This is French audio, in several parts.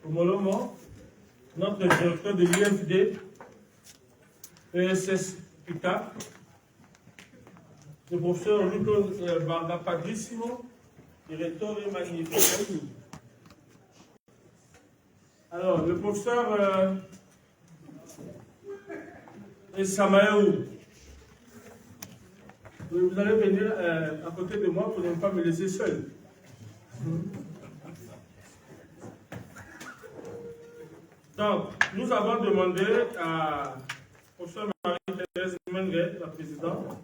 Omolomo, notre directeur de l'IFD, ESS PICA, le professeur Luco Bardapadrissimo, directeur magnifique. Alors, le professeur Samael, vous allez venir à côté de moi pour ne pas me laisser seul. Donc, nous avons demandé à professeur Marie-Thérèse Mengue, la présidente,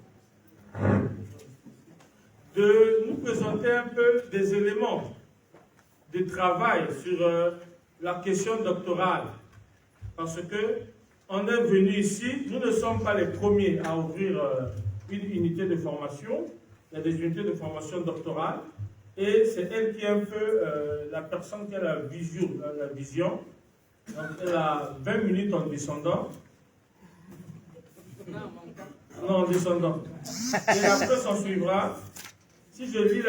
de nous présenter un peu des éléments de travail sur la question doctorale. Parce que on est venu ici, nous ne sommes pas les premiers à ouvrir une unité de formation. Il y a des unités de formation doctorale. Et c'est elle qui est un peu la personne qui a la vision. Donc elle a 20 minutes en descendant. Non, en descendant. Et après, s'en suivra. Si je lis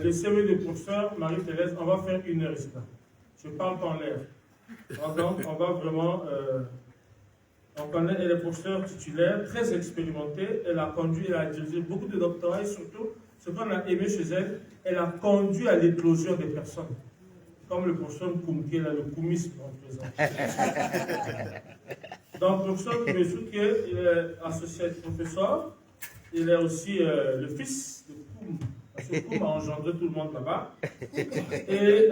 le CV du professeur Marie-Thérèse, on va faire 1 heure ici. Je parle pas en l'air. Donc, on va vraiment... on connaît, elle est professeure titulaire, très expérimentée. Elle a conduit, elle a dirigé beaucoup de doctorats et surtout, ce qu'on a aimé chez elle, elle a conduit à l'éclosion des personnes. Comme le professeur Koumké, le koumisme en présent. Donc, le professeur Koumké, il est associé professeur. Il est aussi le fils de Koum. Parce que Koum a engendré tout le monde là-bas. Et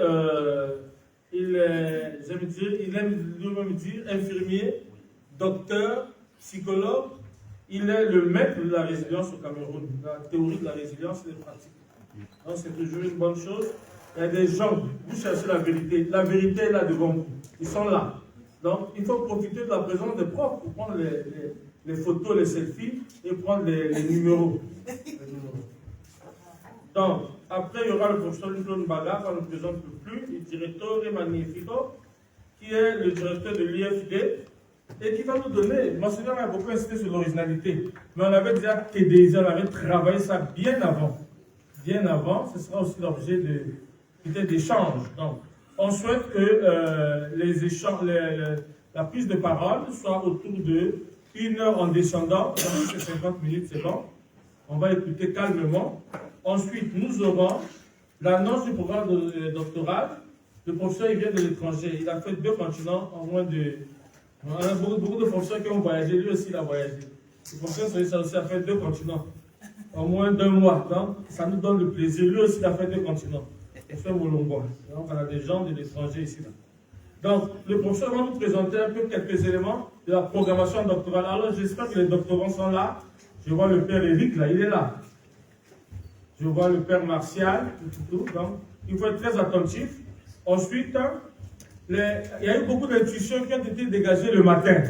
il aime lui-même dire infirmier, docteur, psychologue. Il est le maître de la résilience au Cameroun, la théorie de la résilience et des pratiques. Donc c'est toujours une bonne chose. Il y a des gens, vous cherchez la vérité est là devant vous. Ils sont là. Donc il faut profiter de la présence des profs pour prendre les photos, les selfies et prendre les numéros. Donc, après, il y aura le professeur Luco Mbaga, qu'on ne présente plus, le directeur Magnifico, qui est le directeur de l'IFD, et qui va nous donner, Monseigneur a beaucoup insisté sur l'originalité, mais on avait déjà TDIsé, on avait travaillé ça bien avant. Bien avant, ce sera aussi l'objet d'échanges. Donc, on souhaite que les échanges, la prise de parole soit autour de 1 heure en descendant, dans ces 50 minutes, c'est bon. On va écouter calmement. Ensuite, nous aurons l'annonce du programme doctoral. Le professeur, il vient de l'étranger. Il a fait 2 continents en moins de... On a beaucoup de professeurs qui ont voyagé. Lui aussi, il a voyagé. Le professeur aussi a fait 2 continents en moins d'1 mois. Donc, ça nous donne le plaisir. Lui aussi, il a fait 2 continents. Le professeur Molongo. Donc, on a des gens de l'étranger ici. Là. Donc, le professeur va nous présenter un peu quelques éléments de la programmation doctorale. Alors, j'espère que les doctorants sont là. Je vois le père Eric, là, il est là. Je vois le père Martial, tout. Donc, il faut être très attentif. Ensuite, il y a eu beaucoup d'intuitions qui ont été dégagées le matin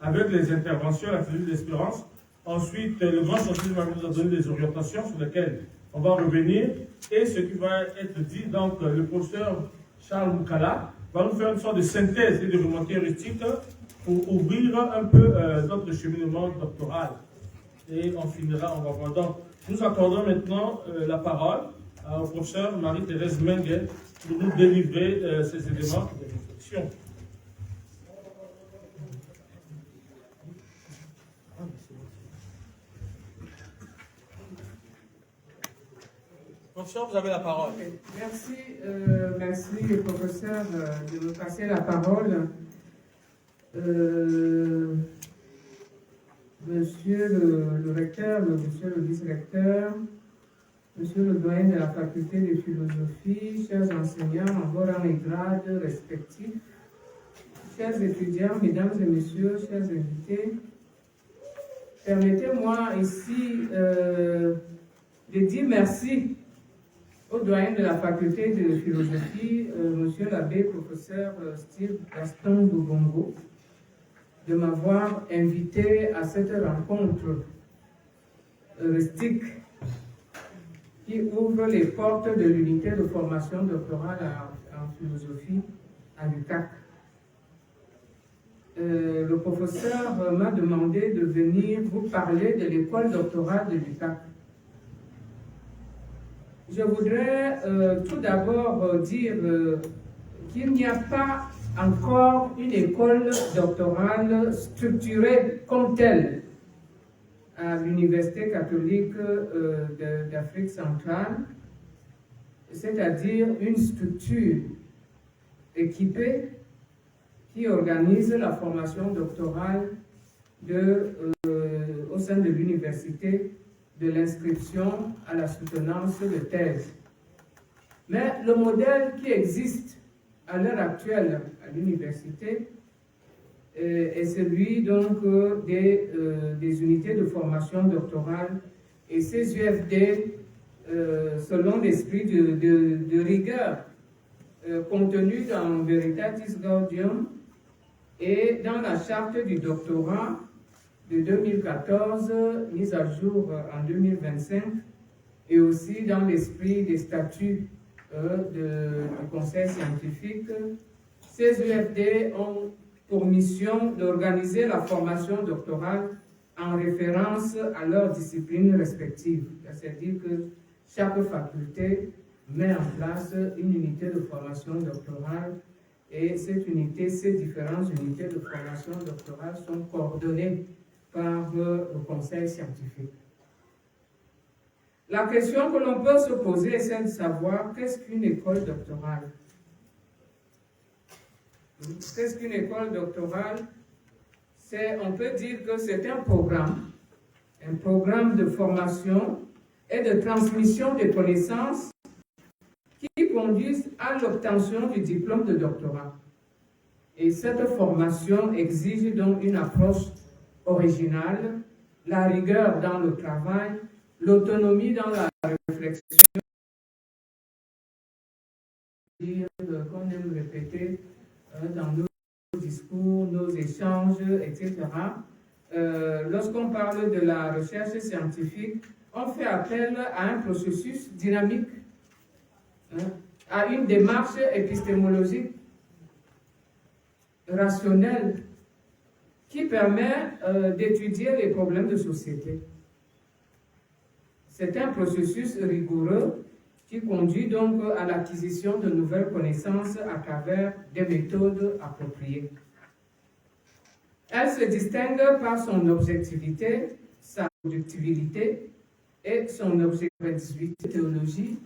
avec les interventions, la cellule d'espérance. Ensuite, le grand chancelier va nous donner des orientations sur lesquelles on va revenir. Et ce qui va être dit, donc, le professeur Charles Moukala va nous faire une sorte de synthèse et de remontée heuristique pour ouvrir un peu notre cheminement doctoral. Et on finira, on va voir. Donc, nous accordons maintenant la parole au professeur Marie-Thérèse Mengue pour nous délivrer ces éléments de réflexion. Professeur, vous avez la parole. Merci, merci professeur de me passer la parole. Monsieur le recteur, monsieur le vice-recteur, monsieur le doyen de la faculté de philosophie, chers enseignants en vos rangs et grades respectifs, chers étudiants, mesdames et messieurs, chers invités, permettez-moi ici de dire merci au doyen de la faculté de philosophie, monsieur l'abbé professeur Steve Gaston Boubongo, de m'avoir invité à cette rencontre heuristique qui ouvre les portes de l'unité de formation doctorale en philosophie à l'UQAC. Le professeur m'a demandé de venir vous parler de l'école doctorale de l'UQAC. Je voudrais tout d'abord dire qu'il n'y a pas encore une école doctorale structurée comme telle à l'Université catholique d'Afrique centrale, c'est-à-dire une structure équipée qui organise la formation doctorale au sein de l'université, de l'inscription à la soutenance de thèse. Mais le modèle qui existe à l'heure actuelle à l'université est celui donc des unités de formation doctorale, et ces UFD, selon l'esprit de rigueur contenu dans Veritatis Gaudium et dans la charte du doctorat de 2014, mise à jour en 2025, et aussi dans l'esprit des statuts du Conseil scientifique, ces UFD ont pour mission d'organiser la formation doctorale en référence à leurs disciplines respectives. C'est-à-dire que chaque faculté met en place une unité de formation doctorale, et cette unité, ces différentes unités de formation doctorale sont coordonnées par le Conseil scientifique. La question que l'on peut se poser est celle de savoir qu'est-ce qu'une école doctorale. Qu'est-ce qu'une école doctorale? On peut dire que c'est un programme de formation et de transmission des connaissances qui conduisent à l'obtention du diplôme de doctorat. Et cette formation exige donc une approche originale, la rigueur dans le travail, l'autonomie dans la réflexion, qu'on aime répéter dans nos discours, nos échanges, etc. Lorsqu'on parle de la recherche scientifique, on fait appel à un processus dynamique, à une démarche épistémologique rationnelle qui permet d'étudier les problèmes de société. C'est un processus rigoureux qui conduit donc à l'acquisition de nouvelles connaissances à travers des méthodes appropriées. Elle se distingue par son objectivité, sa productivité et son objectivité théologie,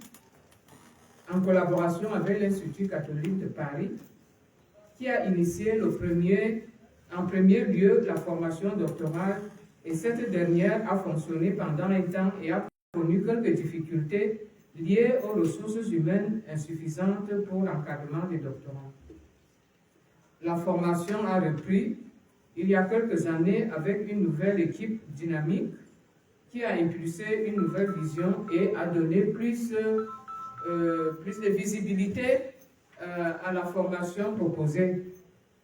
en collaboration avec l'Institut catholique de Paris, qui a initié en premier lieu la formation doctorale, et cette dernière a fonctionné pendant un temps et a connu quelques difficultés liées aux ressources humaines insuffisantes pour l'encadrement des doctorants. La formation a repris il y a quelques années avec une nouvelle équipe dynamique qui a impulsé une nouvelle vision et a donné plus de visibilité à la formation proposée.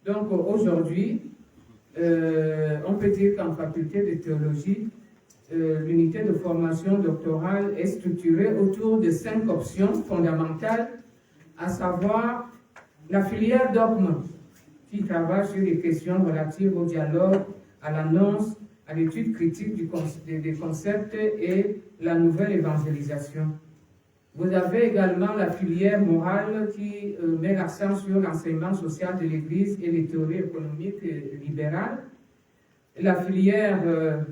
Donc aujourd'hui, on peut dire qu'en faculté de théologie, l'unité de formation doctorale est structurée autour de 5 options fondamentales, à savoir la filière dogme, qui travaille sur les questions relatives au dialogue, à l'annonce, à l'étude critique des concepts et la nouvelle évangélisation. Vous avez également la filière morale qui met l'accent sur l'enseignement social de l'Église et les théories économiques libérales. La filière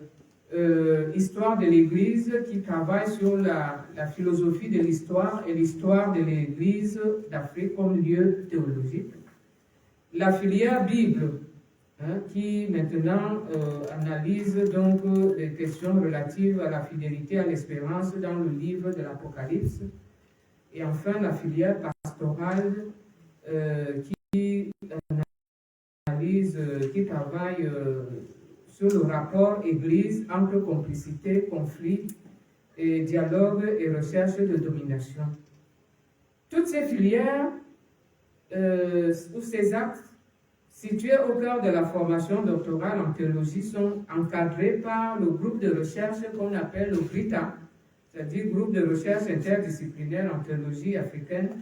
histoire de l'Église qui travaille sur la philosophie de l'histoire et l'histoire de l'Église d'Afrique comme lieu théologique. La filière Bible, qui maintenant analyse donc les questions relatives à la fidélité, à l'espérance dans le livre de l'Apocalypse. Et enfin, la filière pastorale qui analyse, qui travaille sur le rapport Église entre complicité, conflit, et dialogue et recherche de domination. Toutes ces filières ou ces actes situés au cœur de la formation doctorale en théologie sont encadrés par le groupe de recherche qu'on appelle le GRITA, c'est-à-dire groupe de recherche interdisciplinaire en théologie africaine,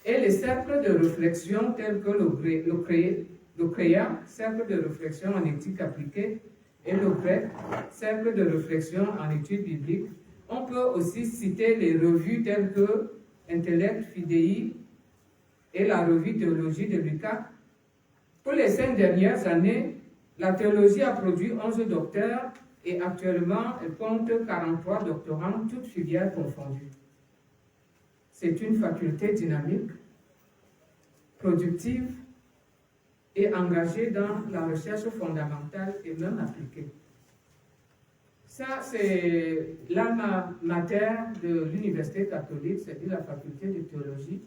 et les cercles de réflexion tels que le CREA, cercle de réflexion en éthique appliquée, et le GREC, cercle de réflexion en études bibliques. On peut aussi citer les revues telles que Intellect Fidei, et la revue Théologie de l'UQAC. Pour les 5 dernières années, la théologie a produit 11 docteurs et actuellement, elle compte 43 doctorants, toutes filières confondues. C'est une faculté dynamique, productive et engagée dans la recherche fondamentale et même appliquée. Ça, c'est l'alma mater de l'Université catholique, c'est-à-dire la faculté de théologie.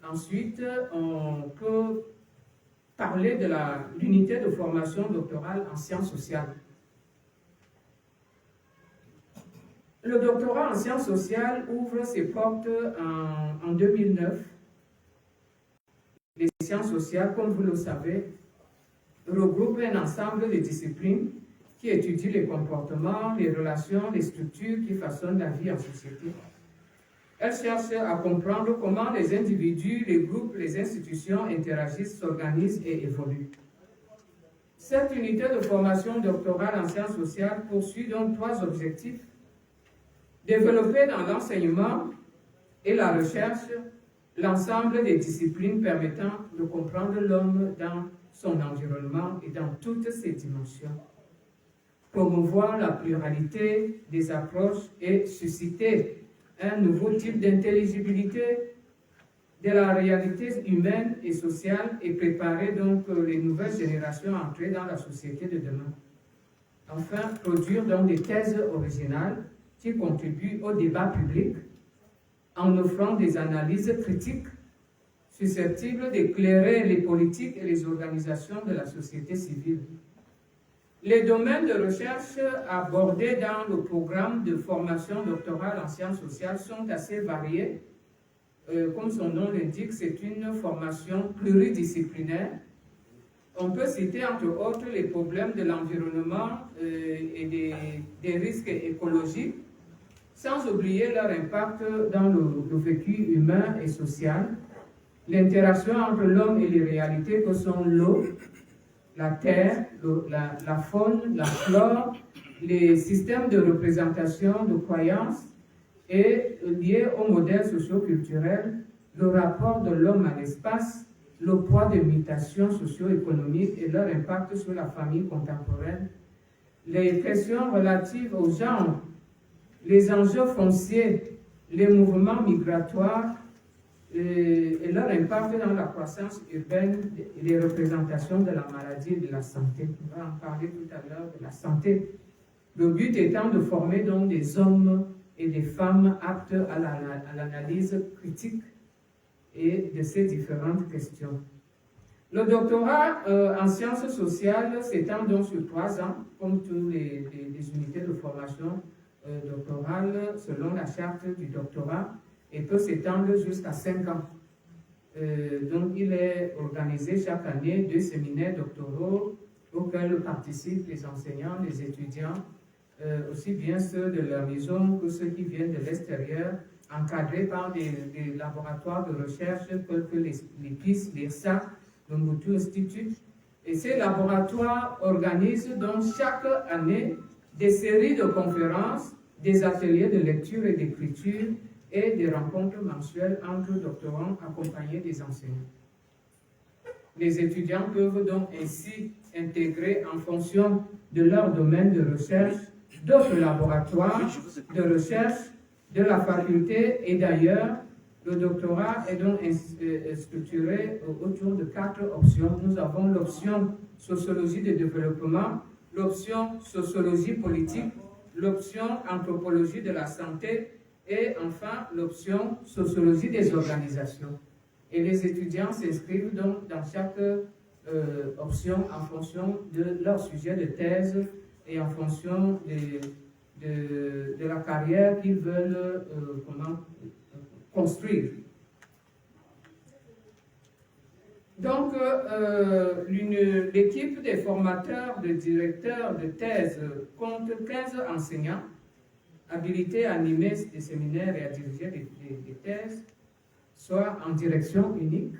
Ensuite, on peut parler de l'unité de formation doctorale en sciences sociales. Le doctorat en sciences sociales ouvre ses portes en 2009. Les sciences sociales, comme vous le savez, regroupent un ensemble de disciplines qui étudient les comportements, les relations, les structures qui façonnent la vie en société. Elles cherchent à comprendre comment les individus, les groupes, les institutions interagissent, s'organisent et évoluent. Cette unité de formation doctorale en sciences sociales poursuit donc 3 objectifs. Développer dans l'enseignement et la recherche l'ensemble des disciplines permettant de comprendre l'homme dans son environnement et dans toutes ses dimensions. Promouvoir la pluralité des approches et susciter un nouveau type d'intelligibilité de la réalité humaine et sociale et préparer donc les nouvelles générations à entrer dans la société de demain. Enfin, produire donc des thèses originales qui contribuent au débat public en offrant des analyses critiques susceptibles d'éclairer les politiques et les organisations de la société civile. Les domaines de recherche abordés dans le programme de formation doctorale en sciences sociales sont assez variés. Comme son nom l'indique, c'est une formation pluridisciplinaire. On peut citer entre autres les problèmes de l'environnement et des risques écologiques, sans oublier leur impact dans le vécu humain et social, l'interaction entre l'homme et les réalités que sont l'eau, la terre, la faune, la flore, les systèmes de représentation, de croyances, et liés au modèle socio-culturel, le rapport de l'homme à l'espace, le poids des mutations socio-économiques et leur impact sur la famille contemporaine, les questions relatives au genre, les enjeux fonciers, les mouvements migratoires et leur impact dans la croissance urbaine et les représentations de la maladie et de la santé. On va en parler tout à l'heure de la santé. Le but étant de former donc des hommes et des femmes aptes à l'analyse critique et de ces différentes questions. Le doctorat en sciences sociales s'étend donc sur 3 ans, comme toutes les unités de formation doctorale selon la charte du doctorat, et peut s'étendre jusqu'à 5 ans. Donc il est organisé chaque année 2 séminaires doctoraux auxquels participent les enseignants, les étudiants, aussi bien ceux de la maison que ceux qui viennent de l'extérieur, encadrés par des laboratoires de recherche tels que l'EPIS, l'IRSA, le Mobutu Institute. Et ces laboratoires organisent donc chaque année des séries de conférences, des ateliers de lecture et d'écriture et des rencontres mensuelles entre doctorants accompagnés des enseignants. Les étudiants peuvent donc ainsi intégrer en fonction de leur domaine de recherche d'autres laboratoires de recherche de la faculté et d'ailleurs. Le doctorat est donc structuré autour de 4 options. Nous avons l'option sociologie de développement, l'option sociologie politique, l'option anthropologie de la santé et enfin l'option sociologie des organisations. Et les étudiants s'inscrivent donc dans chaque option en fonction de leur sujet de thèse et en fonction de la carrière qu'ils veulent construire. Donc, l'équipe des formateurs, de directeurs de thèse compte 15 enseignants habilités à animer des séminaires et à diriger des thèses, soit en direction unique,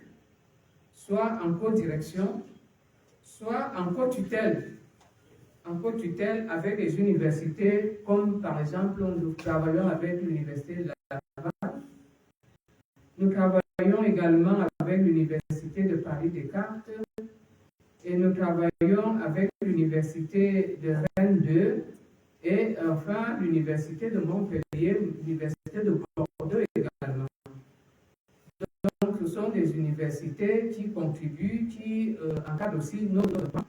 soit en co-direction, soit en co-tutelle. En co-tutelle avec les universités, comme par exemple, nous travaillons avec l'université de Laval. Nous travaillons également avec avec l'Université de Paris-Descartes et nous travaillons avec l'Université de Rennes 2 et enfin l'Université de Montpellier, l'Université de Bordeaux également. Donc ce sont des universités qui contribuent, qui encadrent aussi nos doctorants,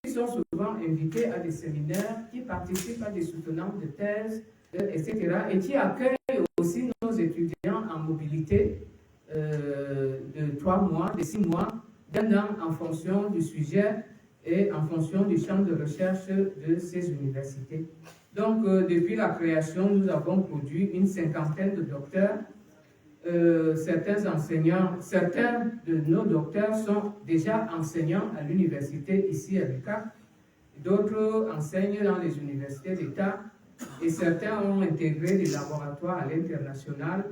qui sont souvent invités à des séminaires, qui participent à des soutenances de thèses, etc. et qui accueillent aussi nos étudiants en mobilité de 3 mois, de 6 mois, d'1 an en fonction du sujet et en fonction du champ de recherche de ces universités. Donc, depuis la création, nous avons produit une 50aine de docteurs. Certains de nos docteurs sont déjà enseignants à l'université ici à l'UQAP, d'autres enseignent dans les universités d'État et certains ont intégré des laboratoires à l'international.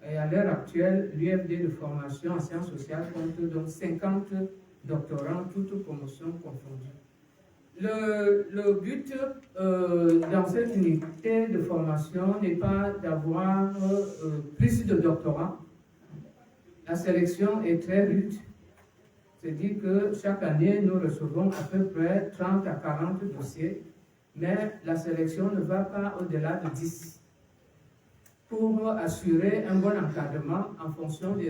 Et à l'heure actuelle, l'UFD de formation en sciences sociales compte donc 50 doctorants, toutes promotions confondues. Le but dans cette unité de formation n'est pas d'avoir plus de doctorants. La sélection est très rude. C'est-à-dire que chaque année, nous recevons à peu près 30 à 40 dossiers, mais la sélection ne va pas au-delà de 10 pour assurer un bon encadrement en fonction des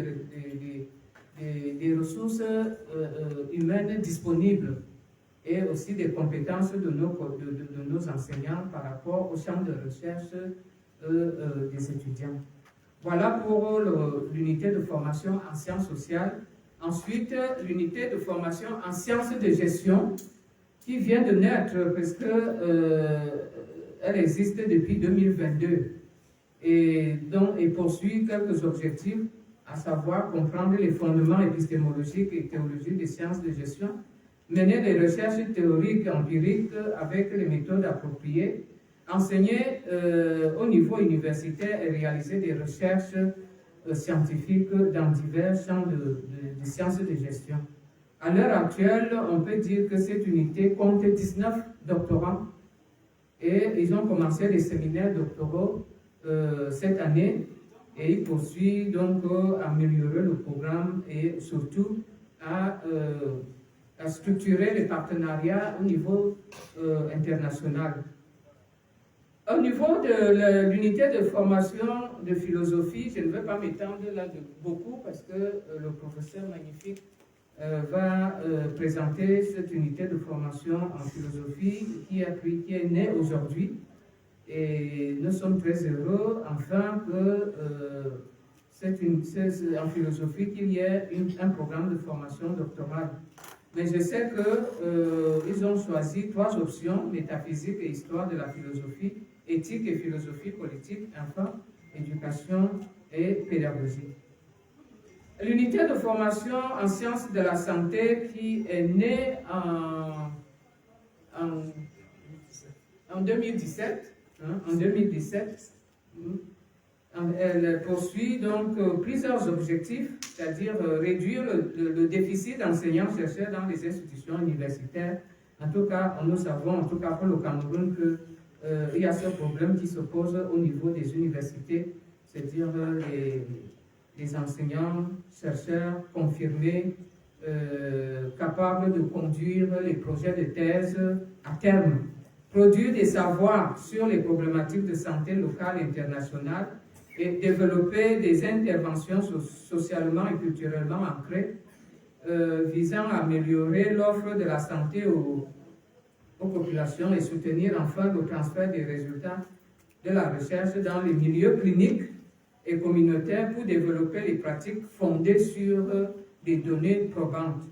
ressources humaines disponibles et aussi des compétences de nos enseignants par rapport au champ de recherche des étudiants. Voilà pour l'unité de formation en sciences sociales. Ensuite, l'unité de formation en sciences de gestion qui vient de naître parce qu'elle existe depuis 2022 et poursuit quelques objectifs, à savoir comprendre les fondements épistémologiques et théologiques des sciences de gestion, mener des recherches théoriques et empiriques avec les méthodes appropriées, enseigner au niveau universitaire et réaliser des recherches scientifiques dans divers champs de sciences de gestion. À l'heure actuelle, on peut dire que cette unité compte 19 doctorants et ils ont commencé les séminaires doctoraux cette année et ils poursuivent donc à améliorer le programme et surtout à structurer les partenariats au niveau international. Au niveau de l'unité de formation de philosophie, je ne vais pas m'étendre là beaucoup parce que le professeur magnifique va présenter cette unité de formation en philosophie qui est née aujourd'hui. Et nous sommes très heureux, enfin, que en philosophie, qu'il y ait un programme de formation doctorale. Mais je sais qu'ils ont choisi 3 options, métaphysique et histoire de la philosophie, éthique et philosophie politique, enfin, éducation et pédagogie. L'unité de formation en sciences de la santé qui est née en 2017, elle poursuit donc plusieurs objectifs, c'est-à-dire réduire le déficit d'enseignants-chercheurs dans les institutions universitaires. En tout cas, nous savons, en tout cas pour le Cameroun, qu'il y a ce problème qui se pose au niveau des universités, c'est-à-dire les enseignants-chercheurs confirmés, capables de conduire les projets de thèse à terme, produire des savoirs sur les problématiques de santé locale et internationale et développer des interventions socialement et culturellement ancrées visant à améliorer l'offre de la santé aux populations et soutenir enfin le transfert des résultats de la recherche dans les milieux cliniques et communautaires pour développer les pratiques fondées sur des données probantes.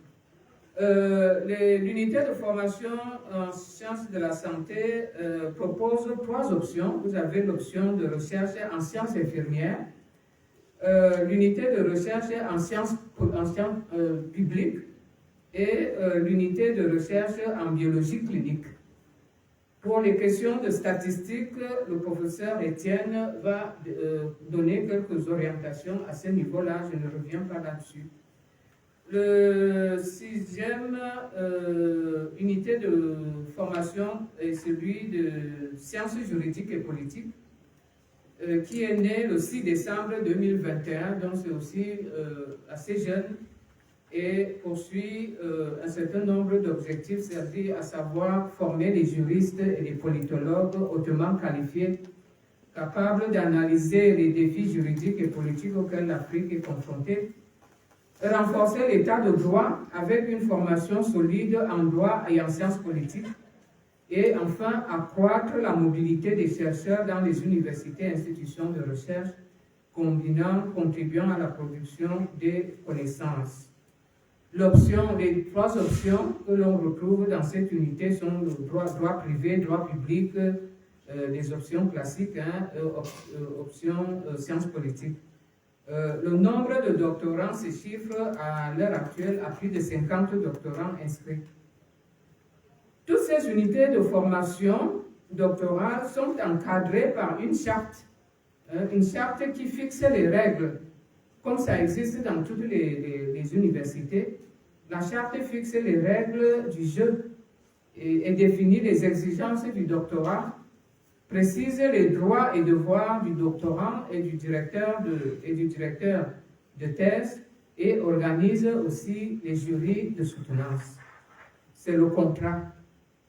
L'unité de formation en sciences de la santé propose 3 options. Vous avez l'option de recherche en sciences infirmières, l'unité de recherche en sciences publiques et l'unité de recherche en biologie clinique. Pour les questions de statistiques, le professeur Étienne va donner quelques orientations à ce niveau-là, je ne reviens pas là-dessus. Le 6e unité de formation est celui de sciences juridiques et politiques, qui est né le 6 décembre 2021, donc c'est aussi assez jeune, et poursuit un certain nombre d'objectifs, c'est-à-dire à savoir former des juristes et des politologues hautement qualifiés, capables d'analyser les défis juridiques et politiques auxquels l'Afrique est confrontée, renforcer l'état de droit avec une formation solide en droit et en sciences politiques, et enfin accroître la mobilité des chercheurs dans les universités et institutions de recherche, contribuant à la production des connaissances. Les trois options que l'on retrouve dans cette unité sont le droit privé, droit public, des options classiques, options sciences politiques. Le nombre de doctorants se chiffre à l'heure actuelle à plus de 50 doctorants inscrits. Toutes ces unités de formation doctorale sont encadrées par une charte qui fixe les règles, comme ça existe dans toutes les universités. La charte fixe les règles du jeu et définit les exigences du doctorat, précise les droits et devoirs du doctorant et du directeur de thèse et organise aussi les jurys de soutenance. C'est le contrat,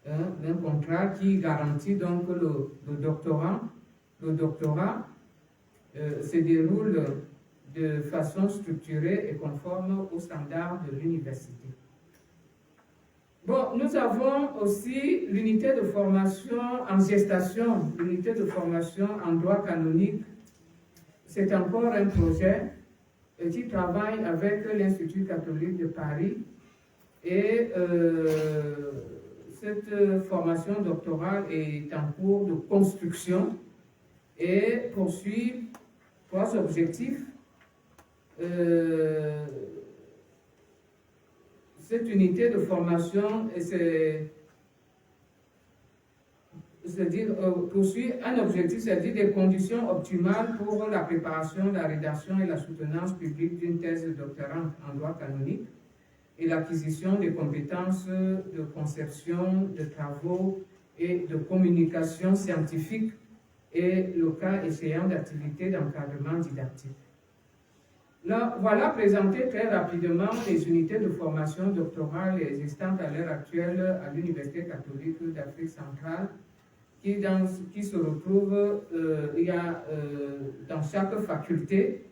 un contrat qui garantit donc le doctorat. Le doctorat se déroule de façon structurée et conforme aux standards de l'université. Bon, nous avons aussi l'unité de formation en gestation, l'unité de formation en droit canonique. C'est encore un projet qui travaille avec l'Institut catholique de Paris et cette formation doctorale est en cours de construction et poursuit trois objectifs. Cette unité de formation poursuit un objectif, c'est-à-dire des conditions optimales pour la préparation, la rédaction et la soutenance publique d'une thèse de doctorat en droit canonique et l'acquisition des compétences de conception, de travaux et de communication scientifique et le cas échéant d'activités d'encadrement didactique. Là, voilà présenté très rapidement les unités de formation doctorale existantes à l'heure actuelle à l'Université catholique d'Afrique centrale, qui se retrouvent dans chaque faculté.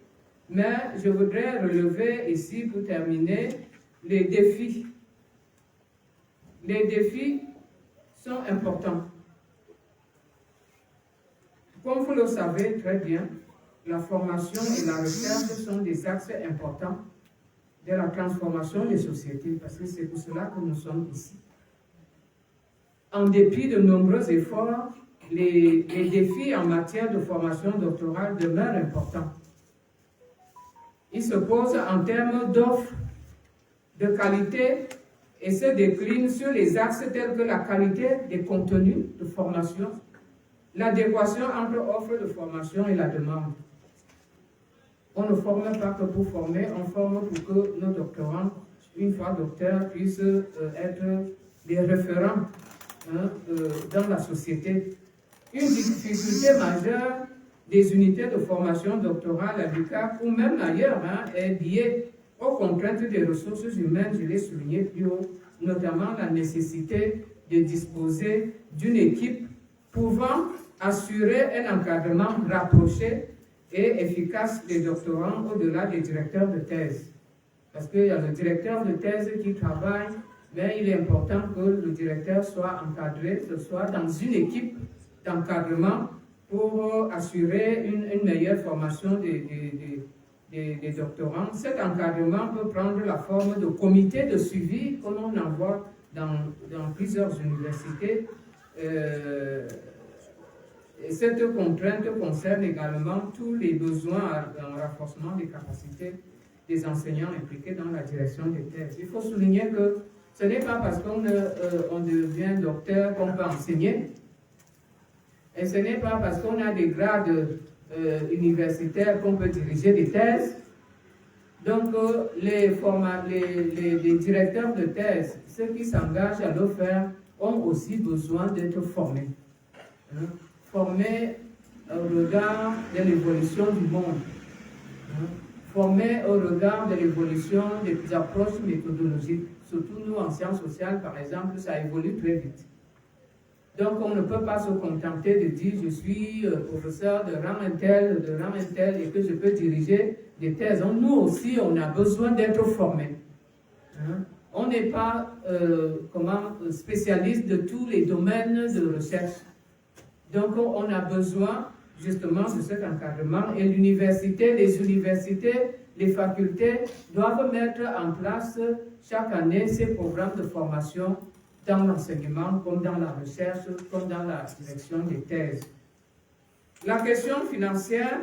Mais je voudrais relever ici, pour terminer, les défis. Les défis sont importants. Comme vous le savez très bien, la formation et la recherche sont des axes importants de la transformation des sociétés, parce que c'est pour cela que nous sommes ici. En dépit de nombreux efforts, les défis en matière de formation doctorale demeurent importants. Ils se posent en termes d'offres, de qualité, et se déclinent sur les axes tels que la qualité des contenus de formation, l'adéquation entre offre de formation et la demande. On ne forme pas que pour former, on forme pour que nos doctorants, une fois docteurs, puissent être des référents dans la société. Une difficulté majeure des unités de formation doctorale à l'UQAP ou même ailleurs est liée aux contraintes des ressources humaines, je l'ai souligné plus haut, notamment la nécessité de disposer d'une équipe pouvant assurer un encadrement rapproché et efficace des doctorants au-delà des directeurs de thèse. Parce qu'il y a le directeur de thèse qui travaille, mais il est important que le directeur soit encadré, que ce soit dans une équipe d'encadrement pour assurer une meilleure formation des doctorants. Cet encadrement peut prendre la forme de comités de suivi, comme on en voit dans plusieurs universités. Et cette contrainte concerne également tous les besoins en renforcement des capacités des enseignants impliqués dans la direction des thèses. Il faut souligner que ce n'est pas parce qu'on devient docteur qu'on peut enseigner, et ce n'est pas parce qu'on a des grades universitaires qu'on peut diriger des thèses. Donc, les directeurs de thèse, ceux qui s'engagent à le faire, ont aussi besoin d'être formés. Formés au regard de l'évolution du monde. former au regard de l'évolution des approches méthodologiques. Surtout nous, en sciences sociales, par exemple, ça évolue très vite. Donc, on ne peut pas se contenter de dire « je suis professeur de rang un tel, et que je peux diriger des thèses ». Nous aussi, on a besoin d'être formés. Hein? On n'est pas spécialiste de tous les domaines de recherche. Donc, on a besoin justement de cet encadrement. Et l'université, les universités, les facultés doivent mettre en place chaque année ces programmes de formation dans l'enseignement, comme dans la recherche, comme dans la direction des thèses. La question financière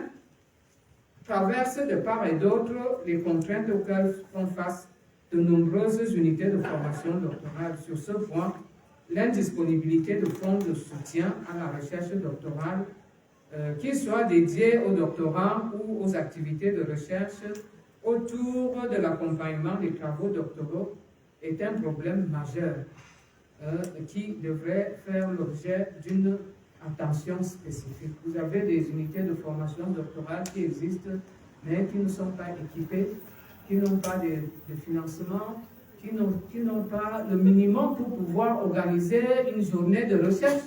traverse de part et d'autre les contraintes auxquelles font face de nombreuses unités de formation doctorale. Sur ce point, l'indisponibilité de fonds de soutien à la recherche doctorale, qu'ils soient dédiés aux doctorants ou aux activités de recherche autour de l'accompagnement des travaux doctoraux, est un problème majeur qui devrait faire l'objet d'une attention spécifique. Vous avez des unités de formation doctorale qui existent, mais qui ne sont pas équipées, qui n'ont pas de financement, qui n'ont pas le minimum pour pouvoir organiser une journée de recherche.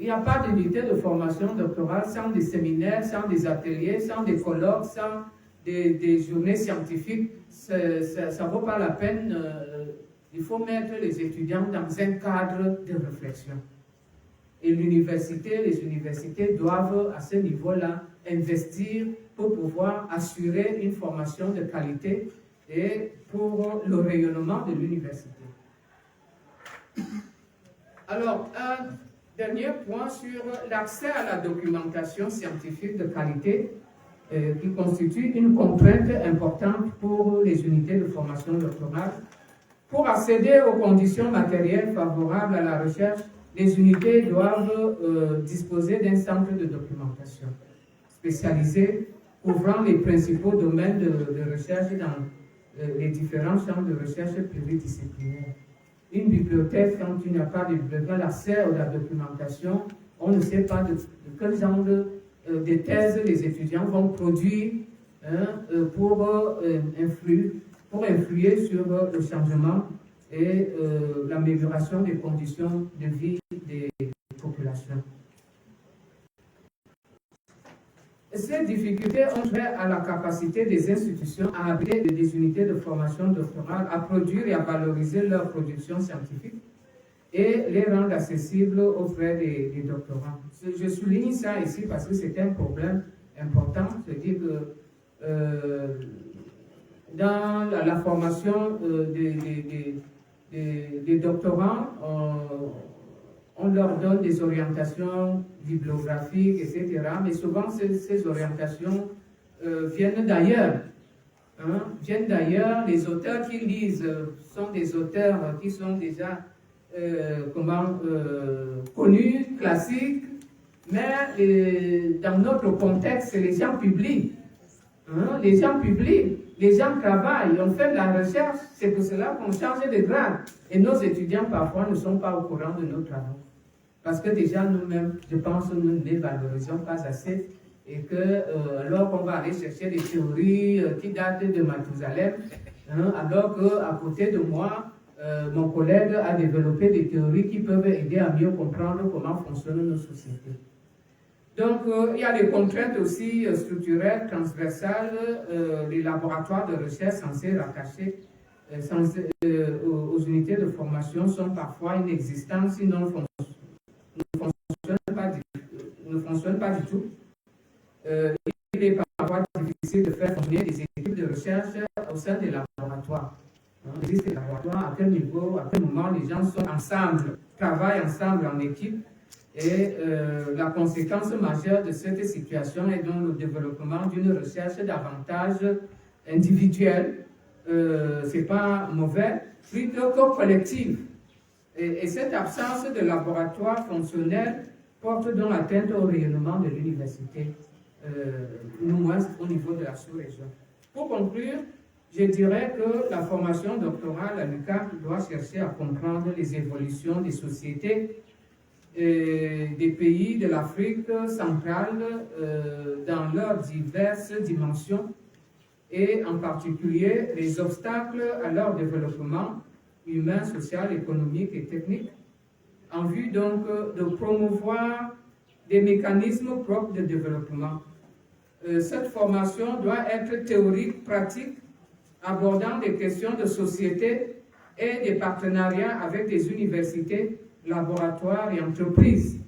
Il n'y a pas d'unité de formation doctorale sans des séminaires, sans des ateliers, sans des colloques, sans des journées scientifiques. Ça ne vaut pas la peine. Il faut mettre les étudiants dans un cadre de réflexion. Et les universités doivent, à ce niveau-là, investir pour pouvoir assurer une formation de qualité et pour le rayonnement de l'université. Alors, un dernier point sur l'accès à la documentation scientifique de qualité qui constitue une contrainte importante pour les unités de formation doctorale. Pour accéder aux conditions matérielles favorables à la recherche, les unités doivent disposer d'un centre de documentation spécialisé couvrant les principaux domaines de recherche dans les différents champs de recherche pluridisciplinaires. Une bibliothèque, quand il n'y a pas de bibliothèque, l'accès à la documentation, on ne sait pas de quel genre de thèses les étudiants vont produire pour influer sur le changement et l'amélioration des conditions de vie des populations. Ces difficultés ont trait à la capacité des institutions à abriter des unités de formation doctorale, à produire et à valoriser leur production scientifique et les rendre accessibles auprès des doctorants. Je souligne ça ici parce que c'est un problème important, c'est-à-dire que dans la formation des doctorants, on leur donne des orientations bibliographiques, etc. Mais souvent, ces orientations viennent d'ailleurs. Viennent d'ailleurs. Les auteurs qui lisent sont des auteurs qui sont déjà connus, classiques, mais dans notre contexte, les gens publient. Les gens publient, les gens travaillent, on fait de la recherche, c'est pour cela qu'on change de grade. Et nos étudiants, parfois, ne sont pas au courant de nos travaux. Parce que déjà, nous-mêmes, je pense que nous ne les valorisons pas assez. Et que, alors qu'on va aller chercher des théories qui datent de Mathusalem, alors qu'à côté de moi, mon collègue a développé des théories qui peuvent aider à mieux comprendre comment fonctionnent nos sociétés. Donc, il y a des contraintes aussi structurelles, transversales. Les laboratoires de recherche censés rattacher aux unités de formation sont parfois inexistants, sinon ne fonctionnent pas du tout. Il est parfois difficile de faire fonctionner des équipes de recherche au sein des laboratoires. Il existe des laboratoires, à quel niveau, à quel moment les gens sont ensemble, travaillent ensemble en équipe. Et la conséquence majeure de cette situation est donc le développement d'une recherche davantage individuelle, c'est pas mauvais, plutôt que collective. Et cette absence de laboratoire fonctionnel porte donc atteinte au rayonnement de l'université, non moins au niveau de la sous-région. Pour conclure, je dirais que la formation doctorale à l'UQAM doit chercher à comprendre les évolutions des sociétés des pays de l'Afrique centrale dans leurs diverses dimensions et en particulier les obstacles à leur développement humain, social, économique et technique, en vue donc de promouvoir des mécanismes propres de développement. Cette formation doit être théorique, pratique, abordant des questions de société et des partenariats avec des universités, laboratoires et entreprises.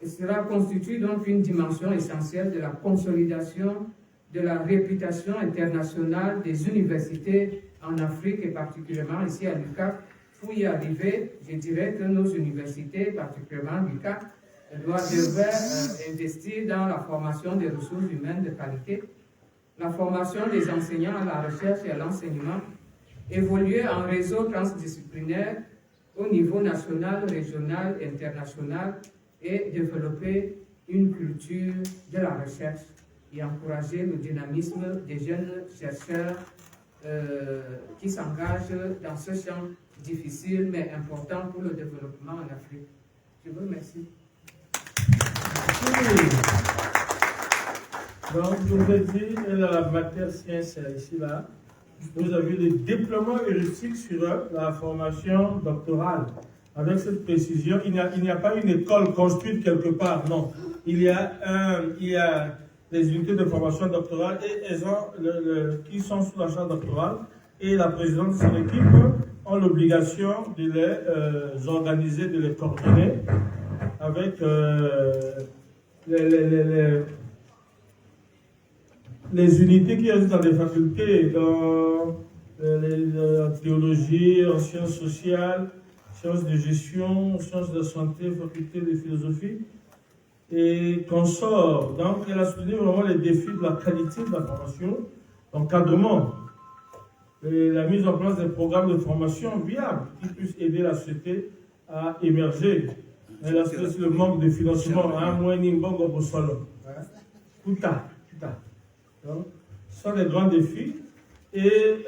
Et cela constitue donc une dimension essentielle de la consolidation de la réputation internationale des universités en Afrique et particulièrement ici à l'UQAP. Pour y arriver, je dirais que nos universités, particulièrement l'UQAP, devraient investir dans la formation des ressources humaines de qualité, la formation des enseignants à la recherche et à l'enseignement, évoluer en réseau transdisciplinaire au niveau national, régional et international et développer une culture de la recherche et encourager le dynamisme des jeunes chercheurs qui s'engagent dans ce champ difficile mais important pour le développement en Afrique. Je vous remercie. Donc, je vous ai dit, la matière science ici, là. Vous avez le déploiement heuristique sur la formation doctorale. Avec cette précision, il n'y a pas une école construite quelque part, non. Il y a des unités de formation doctorale et elles ont qui sont sous la charge doctorale et la présidente de son équipe ont l'obligation de les organiser, de les coordonner avec les unités qui existent dans les facultés, dans la théologie, en sciences sociales, sciences de gestion, sciences de santé, faculté de philosophie, et qu'on sort. Donc, elle a souligné vraiment les défis de la qualité de la formation, l'encadrement, et la mise en place des programmes de formation viables qui puissent aider la société à émerger. Elle a souligné le manque de financement, donc, ce sont des grands défis et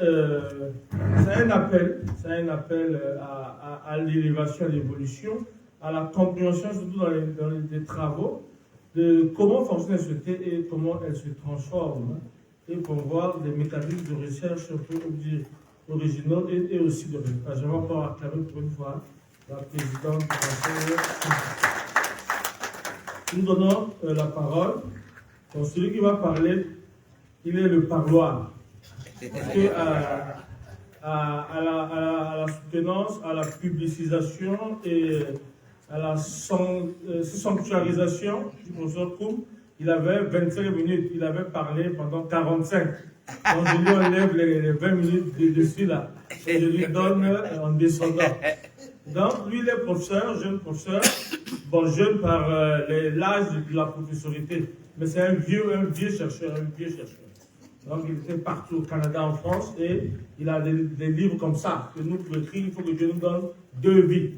c'est un appel à l'élévation, à l'évolution, à la compréhension, surtout dans les travaux, de comment fonctionne la société et comment elle se transforme, et promouvoir des mécanismes de recherche originaux et aussi de résultats. Je vais encore acclamer pour une fois la présidente de la. Nous donnons la parole. Donc, celui qui va parler, il est le parloir. Parce que à la soutenance, à la publicisation et à la sanctuarisation du professeur Koum, il avait 25 minutes, il avait parlé pendant 45. Donc je lui enlève les 20 minutes de dessus là, et je lui donne en descendant. Donc lui il est professeur, jeune professeur, bon jeune par l'âge de la professorité, mais c'est un vieux chercheur, Donc il était partout au Canada, en France, et il a des livres comme ça, que nous pour écrire, il faut que Dieu nous donne 2 vies.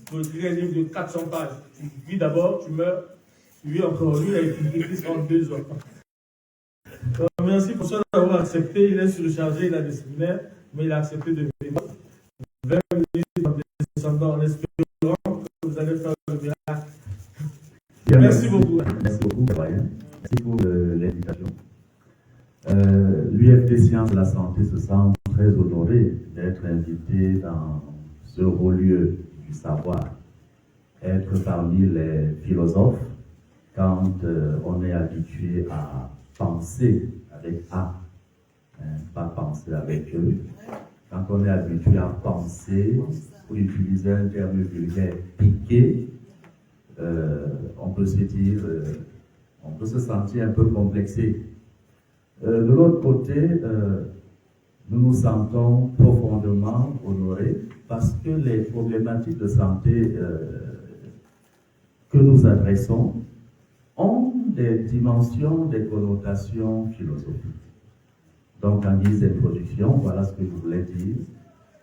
Pour écrire un livre de 400 pages. Tu vis d'abord, tu meurs, tu vis encore. Lui, il a écrit ça en 2 ans. Donc, merci pour ça d'avoir accepté. Il est surchargé, il a des séminaires, mais il a accepté de venir. 20 minutes en descendant, en espérant que vous allez faire le miracle. Merci beaucoup. Merci beaucoup, Brian. Merci pour l'invitation. L'UFD Sciences de la Santé se sent très honoré d'être invité dans ce haut lieu du savoir, être parmi les philosophes quand on est habitué à penser avec A, pas penser avec E. Quand on est habitué à penser, pour utiliser un terme vulgaire, piquer, on peut se dire, on peut se sentir un peu complexé. De l'autre côté, nous nous sentons profondément honorés parce que les problématiques de santé que nous adressons ont des dimensions, des connotations philosophiques. Donc, en guise d'introduction, voilà ce que je voulais dire,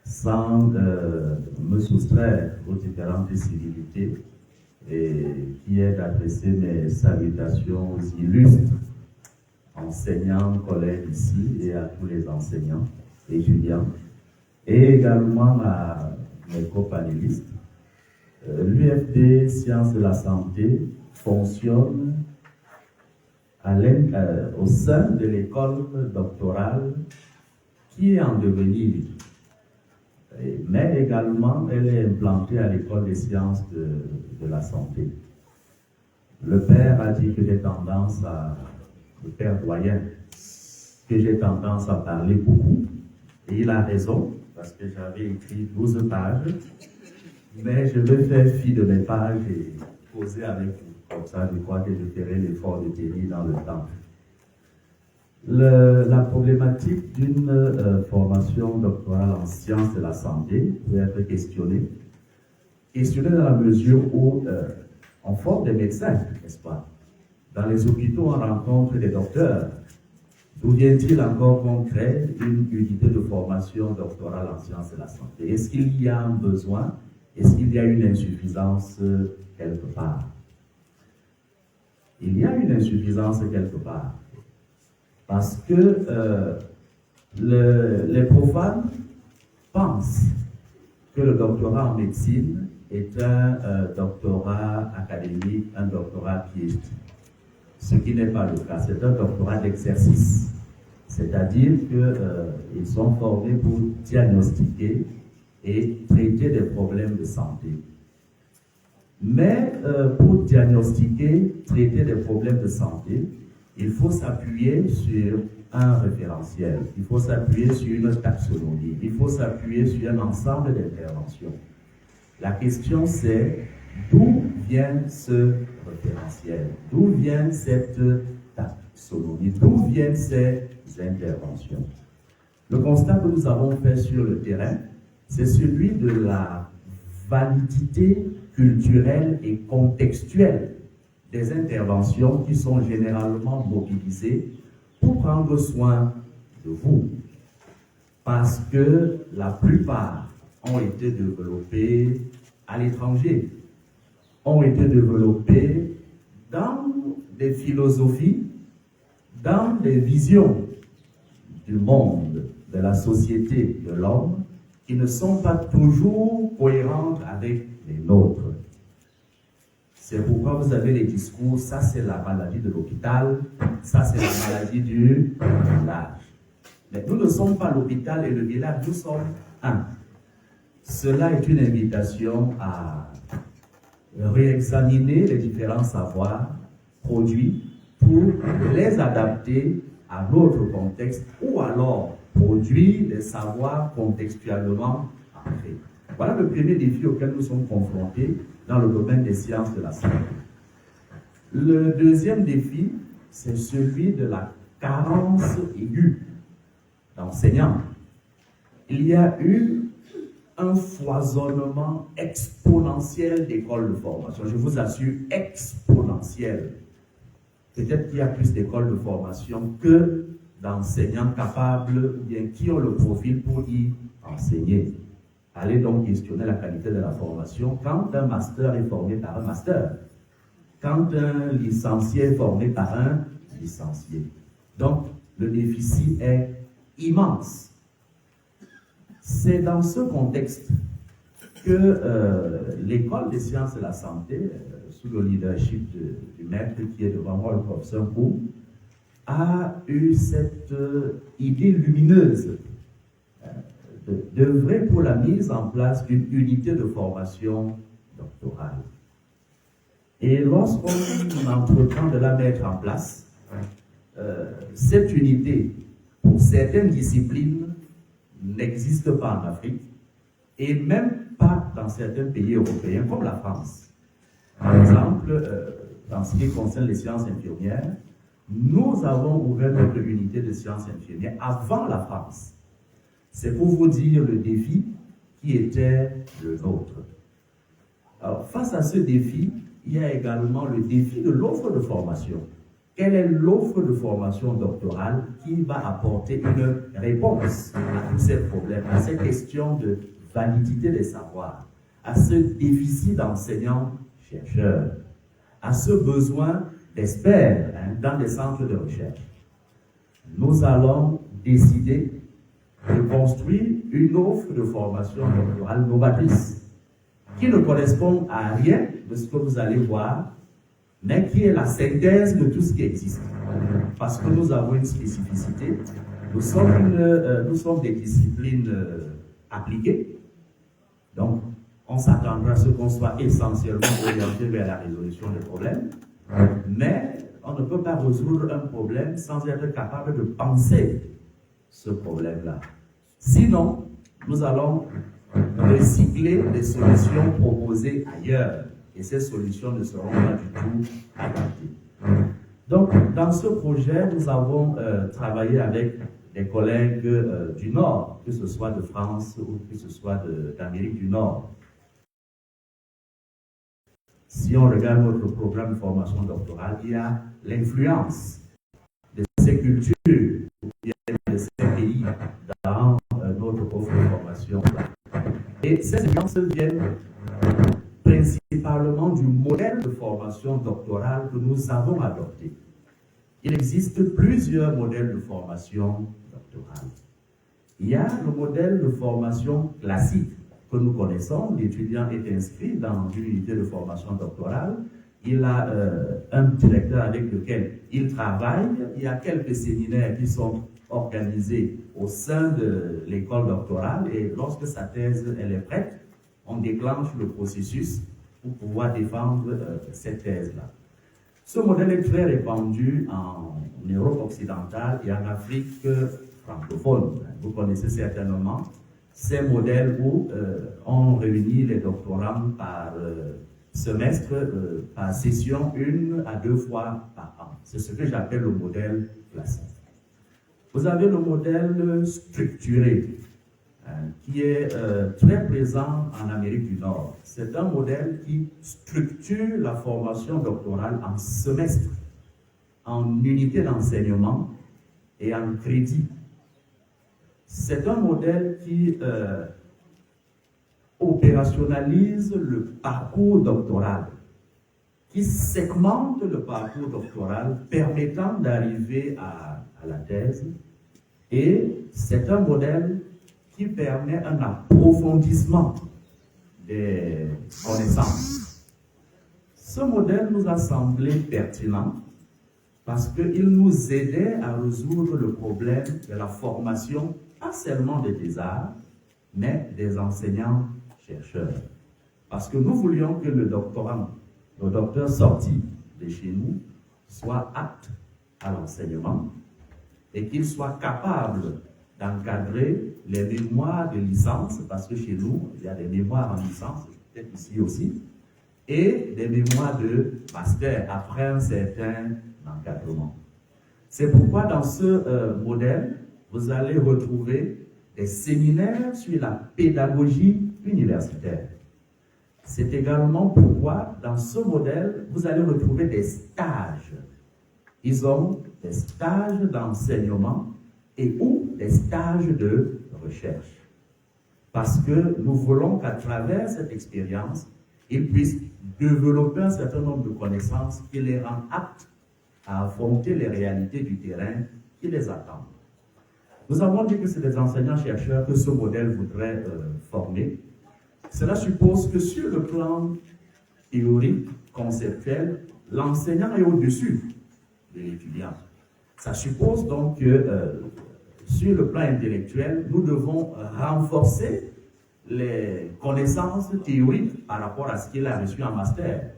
sans me soustraire aux différentes civilités, et qui est d'adresser mes salutations aux illustres enseignants, collègues ici, et à tous les enseignants, étudiants, et également à mes copanélistes. L'UFD Sciences de la Santé fonctionne au sein de l'école doctorale qui est en devenir, mais également elle est implantée à l'école des sciences de la santé. Le père a dit que j'ai tendance le père doyen, que j'ai tendance à parler beaucoup, et il a raison, parce que j'avais écrit 12 pages, mais je vais faire fi de mes pages et poser avec vous. Comme ça, je crois que je ferai l'effort de tenir dans le temps. La problématique d'une formation doctorale en sciences de la santé peut être questionnée dans la mesure où on forme des médecins, n'est-ce pas? Dans les hôpitaux, on rencontre des docteurs. D'où vient-il encore qu'on crée une unité de formation doctorale en sciences de la santé? Est-ce qu'il y a un besoin? Est-ce qu'il y a une insuffisance quelque part? Il y a une insuffisance quelque part. Parce que les profanes pensent que le doctorat en médecine est un doctorat académique, un doctorat PhD. Ce qui n'est pas le cas, c'est un doctorat d'exercice. C'est-à-dire qu'ils sont formés pour diagnostiquer et traiter des problèmes de santé. Mais pour diagnostiquer, traiter des problèmes de santé, il faut s'appuyer sur un référentiel, il faut s'appuyer sur une taxonomie, il faut s'appuyer sur un ensemble d'interventions. La question c'est d'où vient ce référentiel, d'où vient cette taxonomie, d'où viennent ces interventions. Le constat que nous avons fait sur le terrain, c'est celui de la validité culturelle et contextuelle des interventions qui sont généralement mobilisées pour prendre soin de vous. Parce que la plupart ont été développées à l'étranger, ont été développées dans des philosophies, dans des visions du monde, de la société, de l'homme, qui ne sont pas toujours cohérentes avec les nôtres. C'est pourquoi vous avez les discours, ça c'est la maladie de l'hôpital, ça c'est la maladie du village. Mais nous ne sommes pas l'hôpital et le village, nous sommes un. Cela est une invitation à réexaminer les différents savoirs produits pour les adapter à notre contexte ou alors produire des savoirs contextuellement ancrés. Voilà le premier défi auquel nous sommes confrontés dans le domaine des sciences de la santé. Le deuxième défi, c'est celui de la carence aiguë d'enseignants. Il y a eu un foisonnement exponentiel d'écoles de formation. Je vous assure, exponentiel. Peut-être qu'il y a plus d'écoles de formation que d'enseignants capables ou bien qui ont le profil pour y enseigner. Allez donc questionner la qualité de la formation quand un master est formé par un master, quand un licencié est formé par un licencié. Donc, le déficit est immense. C'est dans ce contexte que l'école des sciences de la santé, sous le leadership du maître qui est devant moi, le professeur Bou, a eu cette idée lumineuse d'œuvrer pour la mise en place d'une unité de formation doctorale. Et lorsqu'on entreprend de la mettre en place, cette unité, pour certaines disciplines, n'existe pas en Afrique, et même pas dans certains pays européens, comme la France. Par exemple, dans ce qui concerne les sciences infirmières, nous avons ouvert notre unité de sciences infirmières avant la France. C'est pour vous dire le défi qui était le nôtre. Alors, face à ce défi, il y a également le défi de l'offre de formation. Quelle est l'offre de formation doctorale qui va apporter une réponse à tous ces problèmes, à ces questions de validité des savoirs, à ce déficit d'enseignants-chercheurs, à ce besoin d'experts dans des centres de recherche? Nous allons décider de construire une offre de formation doctorale novatrice qui ne correspond à rien de ce que vous allez voir, mais qui est la synthèse de tout ce qui existe. parce que nous avons une spécificité. Nous sommes des disciplines appliquées. Donc, on s'attendra à ce qu'on soit essentiellement orienté vers la résolution des problèmes. Mais on ne peut pas résoudre un problème sans être capable de penser ce problème-là. Sinon, nous allons recycler les solutions proposées ailleurs. Et ces solutions ne seront pas du tout adaptées. Donc, dans ce projet, nous avons travaillé avec des collègues du Nord, que ce soit de France ou que ce soit d'Amérique du Nord. Si on regarde notre programme de formation doctorale, il y a l'influence de ces cultures de ces pays dans notre offre de formation. Et ces influences viennent principalement du modèle de formation doctorale que nous avons adopté. Il existe plusieurs modèles de formation doctorale. Il y a le modèle de formation classique que nous connaissons. L'étudiant est inscrit dans une unité de formation doctorale. Il a un directeur avec lequel il travaille. Il y a quelques séminaires qui sont organisés au sein de l'école doctorale. Et lorsque sa thèse elle est prête, on déclenche le processus pour pouvoir défendre cette thèse-là. Ce modèle est très répandu en Europe occidentale et en Afrique francophone. Vous connaissez certainement ces modèles où on réunit les doctorants par semestre, par session, 1 à 2 fois par an. C'est ce que j'appelle le modèle classique. Vous avez le modèle structuré, qui est très présent en Amérique du Nord. C'est un modèle qui structure la formation doctorale en semestre, en unité d'enseignement et en crédit. C'est un modèle qui opérationnalise le parcours doctoral, qui segmente le parcours doctoral permettant d'arriver à la thèse. Et c'est un modèle qui permet un approfondissement des connaissances. Ce modèle nous a semblé pertinent parce qu'il nous aidait à résoudre le problème de la formation, pas seulement des thésards, mais des enseignants-chercheurs. Parce que nous voulions que le docteur sorti de chez nous, soit apte à l'enseignement et qu'il soit capable d'encadrer les mémoires de licence, parce que chez nous, il y a des mémoires en licence, peut-être ici aussi, et des mémoires de master après un certain encadrement. C'est pourquoi dans ce modèle, vous allez retrouver des séminaires sur la pédagogie universitaire. C'est également pourquoi dans ce modèle, vous allez retrouver des stages. Ils ont des stages d'enseignement et ou des stages de recherche. Parce que nous voulons qu'à travers cette expérience, ils puissent développer un certain nombre de connaissances qui les rendent aptes à affronter les réalités du terrain qui les attendent. Nous avons dit que c'est des enseignants-chercheurs que ce modèle voudrait former. Cela suppose que sur le plan théorique, conceptuel, l'enseignant est au-dessus de l'étudiant. Ça suppose donc que sur le plan intellectuel, nous devons renforcer les connaissances théoriques par rapport à ce qu'il a reçu en master.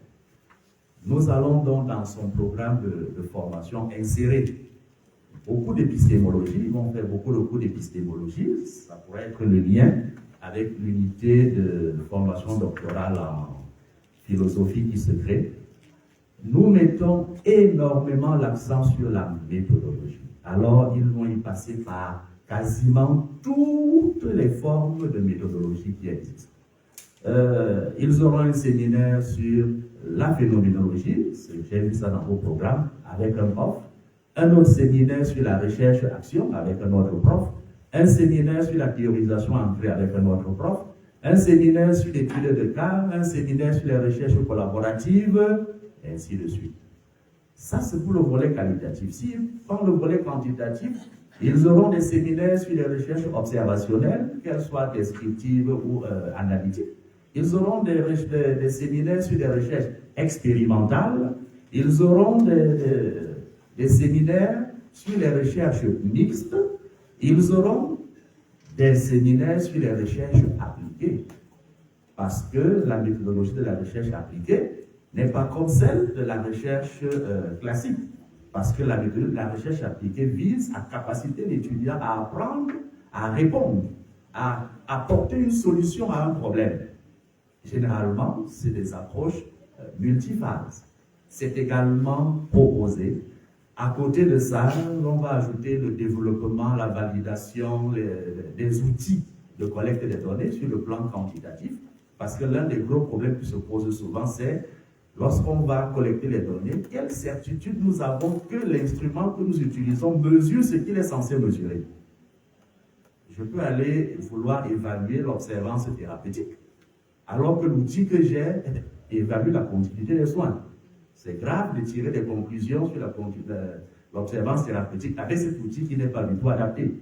Nous allons donc dans son programme de formation insérer beaucoup d'épistémologie. Ils vont faire beaucoup de cours d'épistémologie. Ça pourrait être le lien avec l'unité de formation doctorale en philosophie qui se crée. Nous mettons énormément l'accent sur la méthodologie. Alors, ils vont y passer par quasiment toutes les formes de méthodologie qui existent. Ils auront un séminaire sur la phénoménologie, j'ai vu ça dans vos programmes, avec un prof. Un autre séminaire sur la recherche-action avec un autre prof. Un séminaire sur la théorisation ancrée avec un autre prof. Un séminaire sur l'étude de cas. Un séminaire sur les recherches collaboratives, et ainsi de suite. Ça, c'est pour le volet qualitatif. Si dans le volet quantitatif, ils auront des séminaires sur les recherches observationnelles, qu'elles soient descriptives ou analytiques. Ils auront des séminaires sur des recherches expérimentales. Ils auront des séminaires sur les recherches mixtes, ils auront des séminaires sur les recherches appliquées. Parce que la méthodologie de la recherche appliquée n'est pas comme celle de la recherche classique. Parce que la méthode de la recherche appliquée vise à capaciter l'étudiant à apprendre, à répondre, à apporter une solution à un problème. Généralement, c'est des approches multiphases. C'est également proposé. À côté de ça, on va ajouter le développement, la validation, des outils de collecte des données sur le plan quantitatif. Parce que l'un des gros problèmes qui se pose souvent, c'est lorsqu'on va collecter les données, quelle certitude nous avons que l'instrument que nous utilisons mesure ce qu'il est censé mesurer. Je peux aller vouloir évaluer l'observance thérapeutique, alors que l'outil que j'ai évalue la continuité des soins. C'est grave de tirer des conclusions sur l'observance thérapeutique avec cet outil qui n'est pas du tout adapté.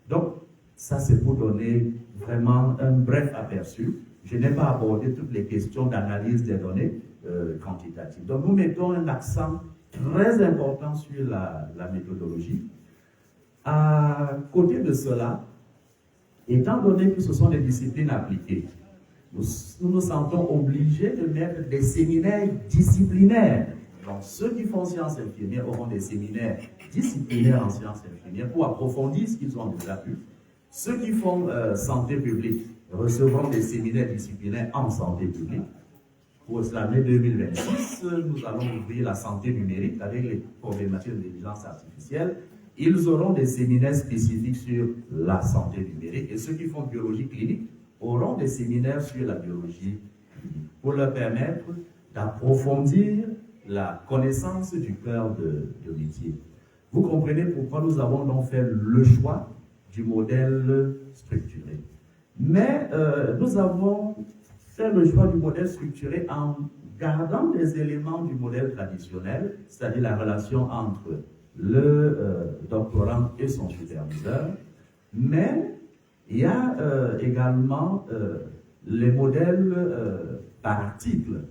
Donc, ça c'est pour donner vraiment un bref aperçu. Je n'ai pas abordé toutes les questions d'analyse des données quantitatives. Donc, nous mettons un accent très important sur la méthodologie. À côté de cela, étant donné que ce sont des disciplines appliquées, nous nous sentons obligés de mettre des séminaires disciplinaires. Donc, ceux qui font sciences infirmières auront des séminaires disciplinaires en sciences infirmières pour approfondir ce qu'ils ont déjà vu. Ceux qui font santé publique recevront des séminaires disciplinaires en santé publique. Pour l'année 2026, nous allons ouvrir la santé numérique avec les problématiques d'intelligence artificielle. Ils auront des séminaires spécifiques sur la santé numérique et ceux qui font biologie clinique auront des séminaires sur la biologie clinique pour leur permettre d'approfondir la connaissance du cœur de métier. Vous comprenez pourquoi nous avons donc fait le choix du modèle structuré. Mais nous avons fait le choix du modèle structuré en gardant des éléments du modèle traditionnel, c'est-à-dire la relation entre le doctorant et son superviseur, mais il y a également les modèles par article.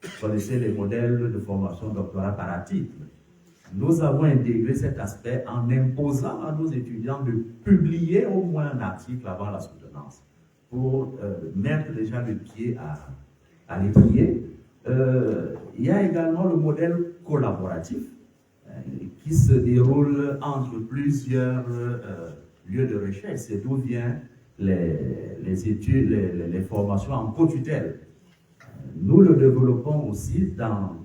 Vous connaissez les modèles de formation doctorale par article. Nous avons intégré cet aspect en imposant à nos étudiants de publier au moins un article avant la soutenance pour mettre déjà le pied à l'étrier. Il y a également le modèle collaboratif qui se déroule entre plusieurs lieux de recherche. C'est d'où viennent les études, les formations en co-tutelle. Nous le développons aussi dans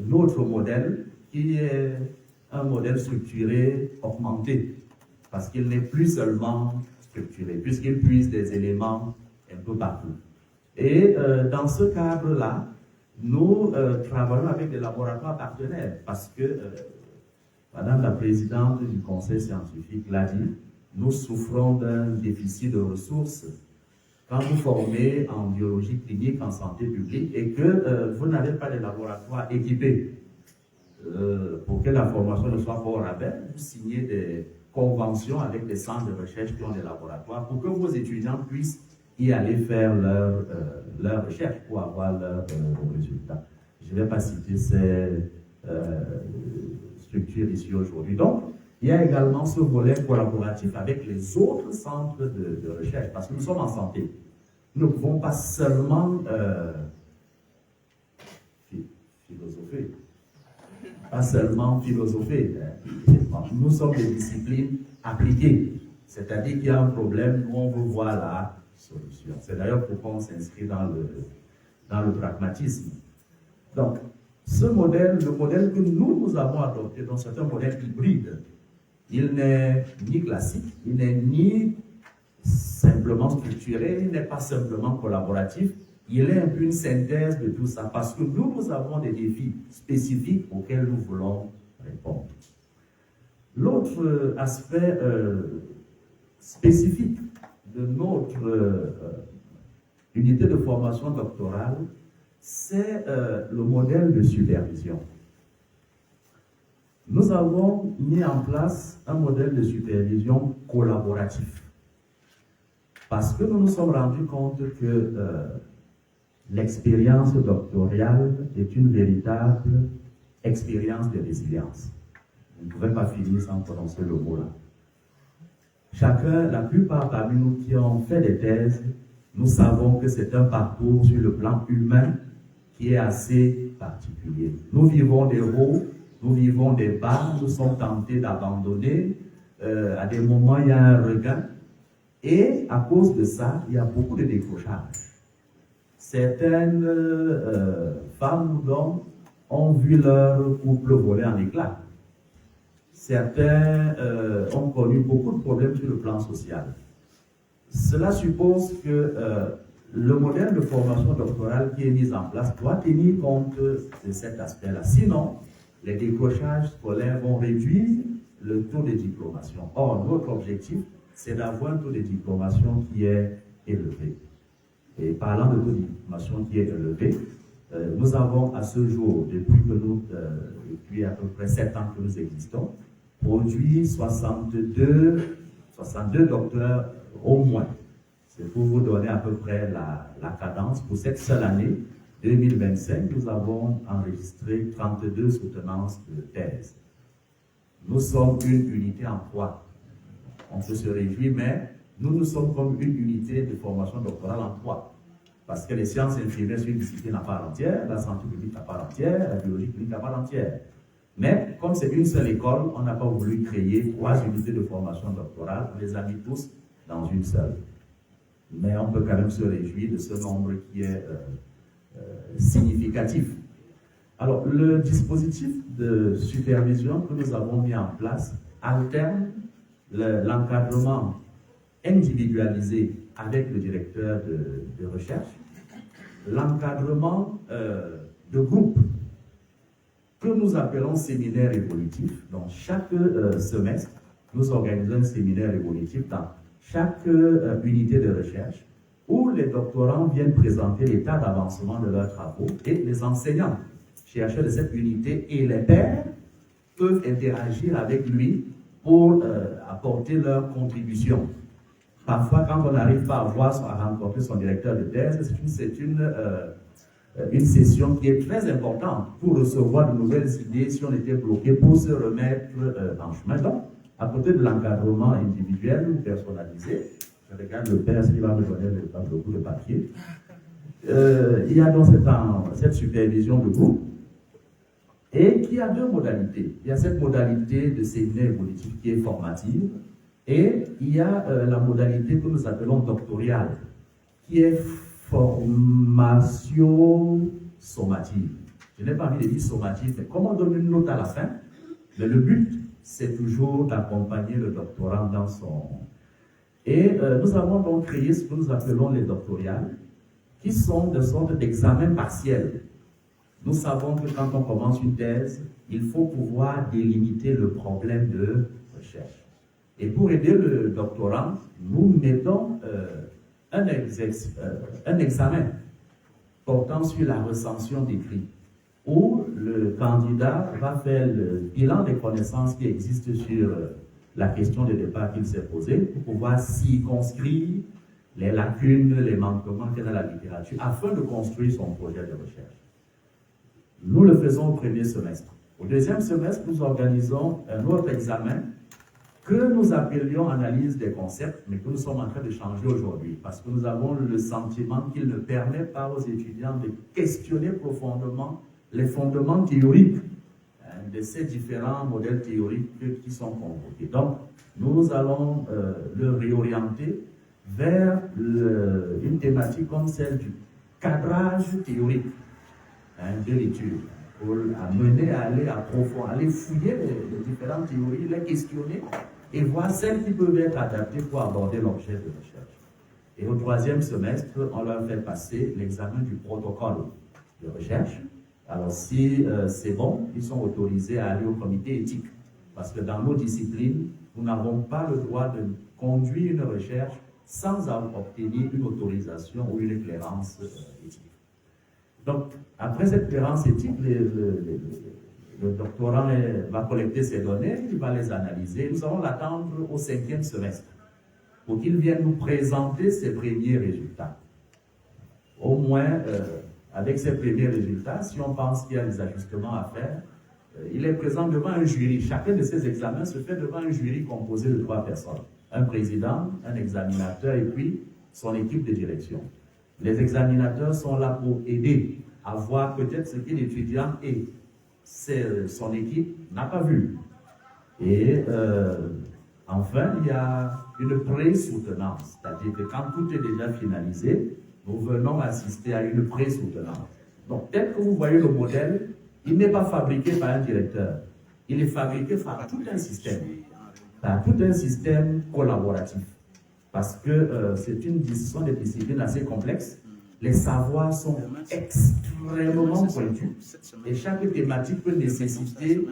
notre modèle qui est un modèle structuré augmenté, parce qu'il n'est plus seulement structuré, puisqu'il puise des éléments un peu partout. Et dans ce cadre-là, nous travaillons avec des laboratoires partenaires, parce que Madame la Présidente du Conseil scientifique l'a dit, nous souffrons d'un déficit de ressources quand vous formez en biologie clinique, en santé publique, et que vous n'avez pas de laboratoire équipé. Pour que la formation ne soit pas au rabais, vous signez des conventions avec des centres de recherche qui ont des laboratoires pour que vos étudiants puissent y aller faire leur recherche pour avoir leurs résultats. Je ne vais pas citer ces structures ici aujourd'hui. Donc, il y a également ce volet collaboratif avec les autres centres de recherche, parce que nous sommes en santé. Nous ne pouvons pas seulement philosopher. Pas seulement philosopher. Nous sommes des disciplines appliquées. C'est-à-dire qu'il y a un problème, nous on veut voir la solution. C'est d'ailleurs pourquoi on s'inscrit dans le pragmatisme. Donc, ce modèle, le modèle que nous avons adopté, donc c'est un modèle hybride. Il n'est ni classique, il n'est ni simplement structuré, il n'est pas simplement collaboratif. Il est un peu une synthèse de tout ça, parce que nous avons des défis spécifiques auxquels nous voulons répondre. L'autre aspect spécifique de notre unité de formation doctorale, c'est le modèle de supervision. Nous avons mis en place un modèle de supervision collaboratif, parce que nous nous sommes rendus compte que l'expérience doctorale est une véritable expérience de résilience. Je ne pouvais pas finir sans prononcer le mot là. La plupart parmi nous qui ont fait des thèses, nous savons que c'est un parcours sur le plan humain qui est assez particulier. Nous vivons des hauts, nous vivons des bas, nous sommes tentés d'abandonner. À des moments, il y a un regain. Et à cause de ça, il y a beaucoup de décrochages. Certaines femmes ou hommes ont vu leur couple voler en éclats. Certains ont connu beaucoup de problèmes sur le plan social. Cela suppose que le modèle de formation doctorale qui est mis en place doit tenir compte de cet aspect-là. Sinon, les décrochages scolaires vont réduire le taux de diplomation. Or, notre objectif, c'est d'avoir un taux de diplomation qui est élevé. Et parlant de taux de diplomation qui est élevé, nous avons à ce jour, depuis à peu près 7 ans que nous existons, produit 62 docteurs au moins. C'est pour vous donner à peu près la cadence. Pour cette seule année, 2025, nous avons enregistré 32 soutenances de thèse. Nous sommes une unité en trois. On peut se réjouir, mais nous sommes comme une unité de formation doctorale en trois. Parce que les sciences infirmières sont une discipline à part entière, la santé publique à part entière, la biologie clinique à part entière. Mais comme c'est une seule école, on n'a pas voulu créer 3 unités de formation doctorale, on les a mis tous dans une seule. Mais on peut quand même se réjouir de ce nombre qui est significatif. Alors, le dispositif de supervision que nous avons mis en place alterne l'encadrement individualisé avec le directeur de recherche, l'encadrement de groupe que nous appelons séminaire évolutif. Donc, chaque semestre, nous organisons un séminaire évolutif dans chaque unité de recherche où les doctorants viennent présenter l'état d'avancement de leurs travaux et les enseignants, chercheurs de cette unité et les pairs peuvent interagir avec lui pour apporter leur contribution. Parfois, quand on n'arrive pas à rencontrer son directeur de thèse, c'est une session qui est très importante pour recevoir de nouvelles idées si on était bloqué pour se remettre en chemin. Donc, à côté de l'encadrement individuel ou personnalisé, je regarde le père s'il va me donner beaucoup de papier, il y a donc cette supervision de groupe et qui a 2 modalités. Il y a cette modalité de séminaire évolutif qui est formative et il y a la modalité que nous appelons doctorale qui est formation sommative. Je n'ai pas envie de dire sommative, mais comme on donne une note à la fin, mais le but, c'est toujours d'accompagner le doctorant dans son... Et nous avons donc créé ce que nous appelons les doctorales, qui sont de sorte d'examens partiels. Nous savons que quand on commence une thèse, il faut pouvoir délimiter le problème de recherche. Et pour aider le doctorant, nous mettons un examen portant sur la recension d'écrits, où le candidat va faire le bilan des connaissances qui existent sur la question de départ qu'il s'est posée, pour pouvoir circonscrire les lacunes, les manquements qu'il y a dans la littérature, afin de construire son projet de recherche. Nous le faisons au premier semestre. Au deuxième semestre, nous organisons un autre examen que nous appelions analyse des concepts, mais que nous sommes en train de changer aujourd'hui, parce que nous avons le sentiment qu'il ne permet pas aux étudiants de questionner profondément les fondements théoriques de ces différents modèles théoriques qui sont convoqués. Donc, nous allons le réorienter vers une thématique comme celle du cadrage théorique de l'étude, pour amener à aller approfondir, aller fouiller les différentes théories, les questionner et voir celles qui peuvent être adaptées pour aborder l'objet de recherche. Et au troisième semestre, on leur fait passer l'examen du protocole de recherche. Alors si c'est bon, ils sont autorisés à aller au comité éthique. Parce que dans nos disciplines, nous n'avons pas le droit de conduire une recherche sans obtenir une autorisation ou une clémence éthique. Donc, après cette clémence éthique, le doctorant va collecter ces données, il va les analyser. Nous allons l'attendre au 5e semestre pour qu'il vienne nous présenter ses premiers résultats. Au moins, avec ces premiers résultats, si on pense qu'il y a des ajustements à faire, il est présent devant un jury. Chacun de ces examens se fait devant un jury composé de 3 personnes. Un président, un examinateur et puis son équipe de direction. Les examinateurs sont là pour aider à voir peut-être ce que l'étudiant et son équipe n'a pas vu. Et enfin, il y a une pré-soutenance, c'est-à-dire que quand tout est déjà finalisé, nous venons assister à une pré-soutenance. Donc, tel que vous voyez le modèle, il n'est pas fabriqué par un directeur, il est fabriqué par tout un système collaboratif. Parce que ce sont des disciplines assez complexes, les savoirs sont extrêmement pointus et chaque thématique peut nécessiter